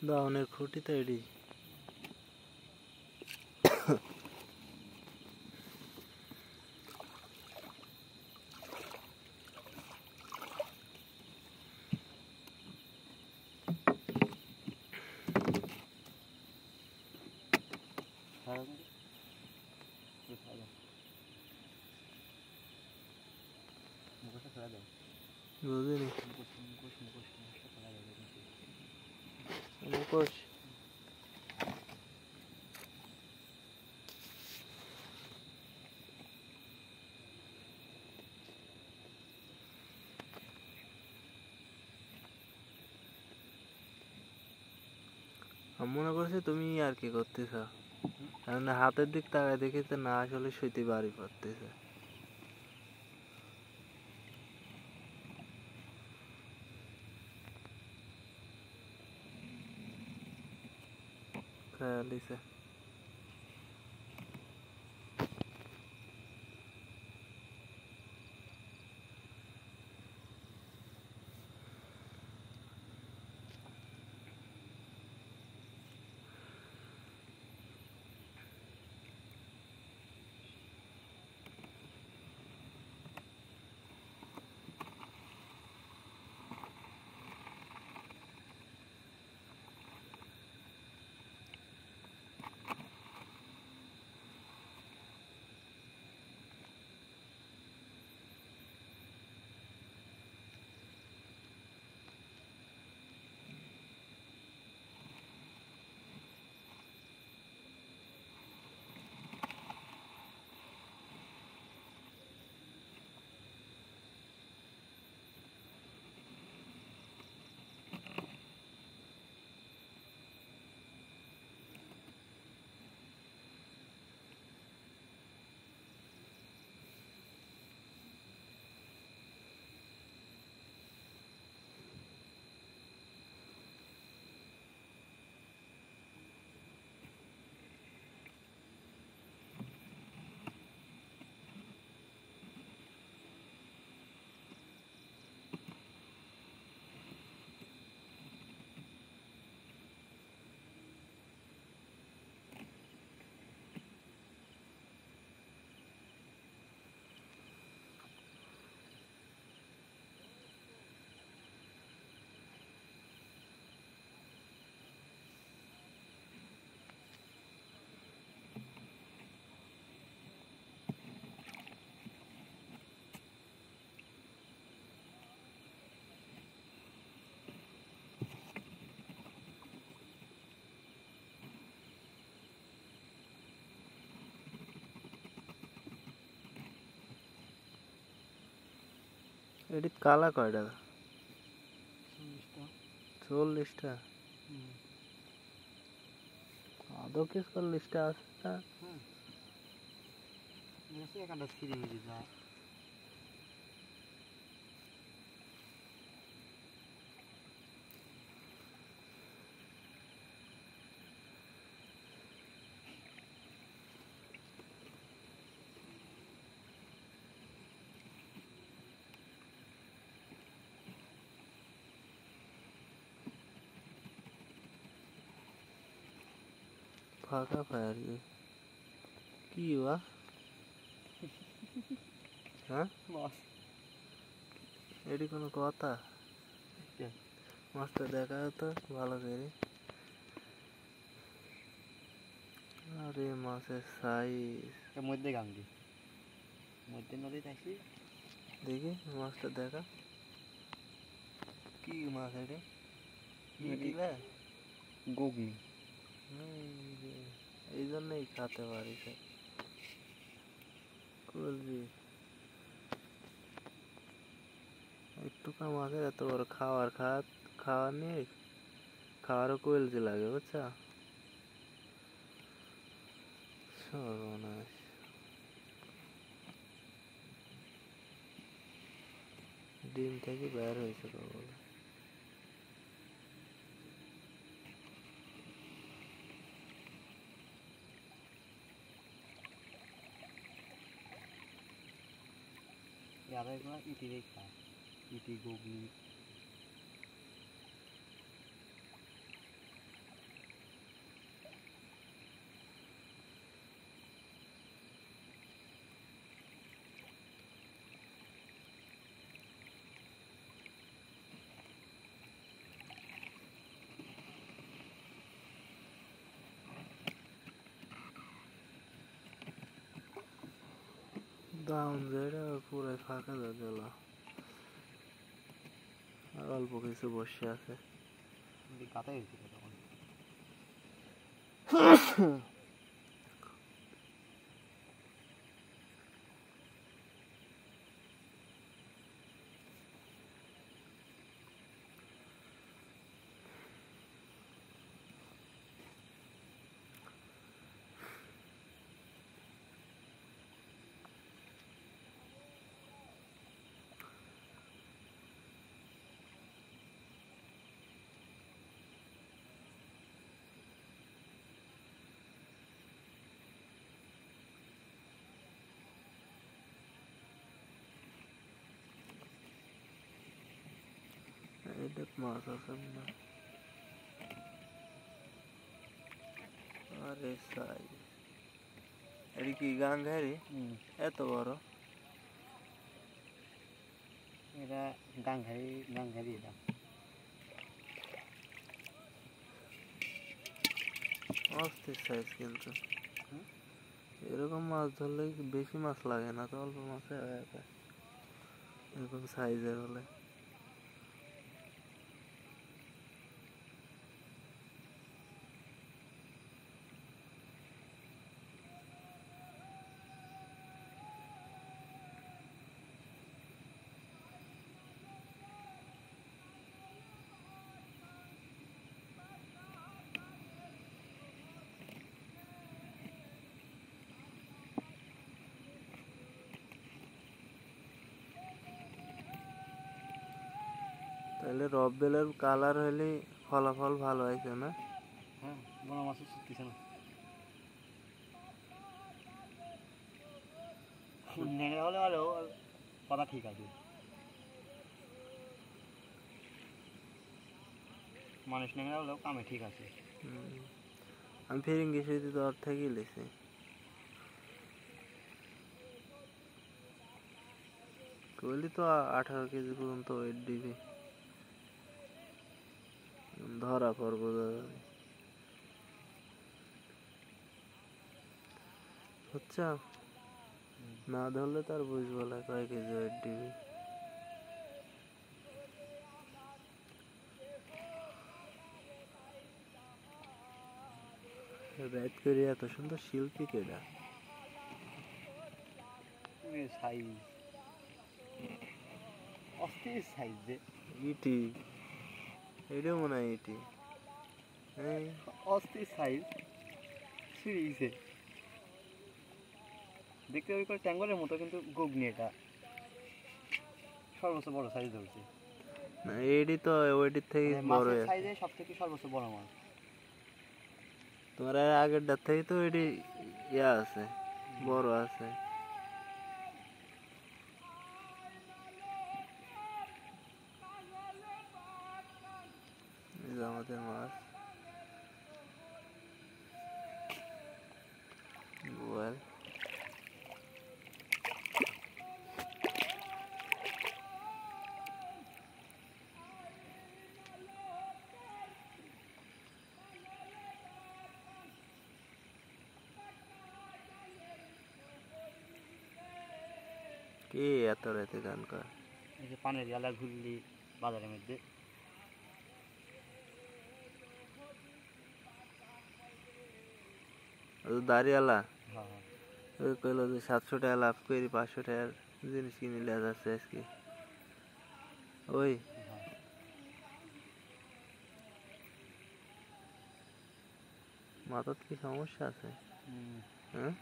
দাওনের খুঁটি তো এডি বুঝিনি মুখোশ আমি মনে করছি তুমি আর কি করতেছ হাতের দিক তাকায় দেখেছে না আসলে সইতে বাড়ি পড়তেছে খেয়ালিছে এটি কালা কয়টা 40টা আদৌ কি 40টা আছে না ফাঁকা ফায়ার কি বা হ্যাঁ এটি কোনো কথা মাছটা দেখা হতো ভালো করে আরে মাছের সাইজ মধ্যে গাঙ্গি মধ্যে নদী থাকছি দেখি মাছটা দেখা কি মাছ এটি গগনি এই জন্যই খাতে পারি করবি একটুকা মাছের এত বড় খাওয়ার নিয়ে খাওয়ারও কলজি লাগে বুঝছা সর্বনাশ ডিম থেকে বের হয়েছে বলে ইটি দেখা ইটি গগনি ডাউন যেটা পুরাই ফাঁকা গেল, আর অল্প কিছু বসে আছে। কাতাই হয়েছিল তখন। এটা মাছ আছে না? আরে সাই, এটা কি গাঙ্গারি? এত বড়? এটা গাঙ্গারি এটা। অস্থির সাইজ কিন্তু। এরকম মাছ ধরলে বেশি মাছ লাগে না তো, অল্প মাছে হয়ে যায় এরকম সাইজের হলে। তাহলে রববেলের কালার হলে ফলাফল ভালো হয়েছে না? হ্যাঁ, বড় মাছও ছুটতেছে না। নেংড়া হলে ভালো, কথা ঠিক আছে। মানুষ নেংড়া হলেও কামে ঠিক আছে। আমি ফিরিঙ্গি সুইতে তো ওর থেকেই লেছি। কইলি তো 18 কেজি পর্যন্ত ওয়েট দিবি, ধরা পড়বো বুঝছো? না ধরলে তার বুঝবো না কয় কেজি ওয়েট দিবি। রাইড করে এত সুন্দর শিল্পী কেডা? সাইজ অস্থির সাইজ যে। ইটি, এটাও মনে হয় ইটি। হ্যাঁ, অস্থির সাইজ ছিঁড়িছে। দেখতে ওই করে ট্যাঙ্গলের মতো, কিন্তু গুগনি এটা সর্বোচ্চ বড় সাইজ ধরছে। না এডি তো ওইটির থেকে বড় আছে। সাইজে সব থেকে সর্বোচ্চ বড় মাছ। তোমার আগেরটার থেকে তো এডি ইয়া আছে, বড় আছে। এই যে আমাদের মাছ বোয়াল। কে এত রাতে গান করে? এই যে পানের জ্বালা ঘুরলি বাজারের মধ্যে। দাঁড়িয়ালা হ্যাঁ হ্যাঁ, ওই কইলো যে 700 টাকা লাভ করি 500 টাকার জিনিস কিনে লিয়ে যাচ্ছে আজকে। ওই হ্যাঁ। মাথার কি সমস্যা আছে? হ্যাঁ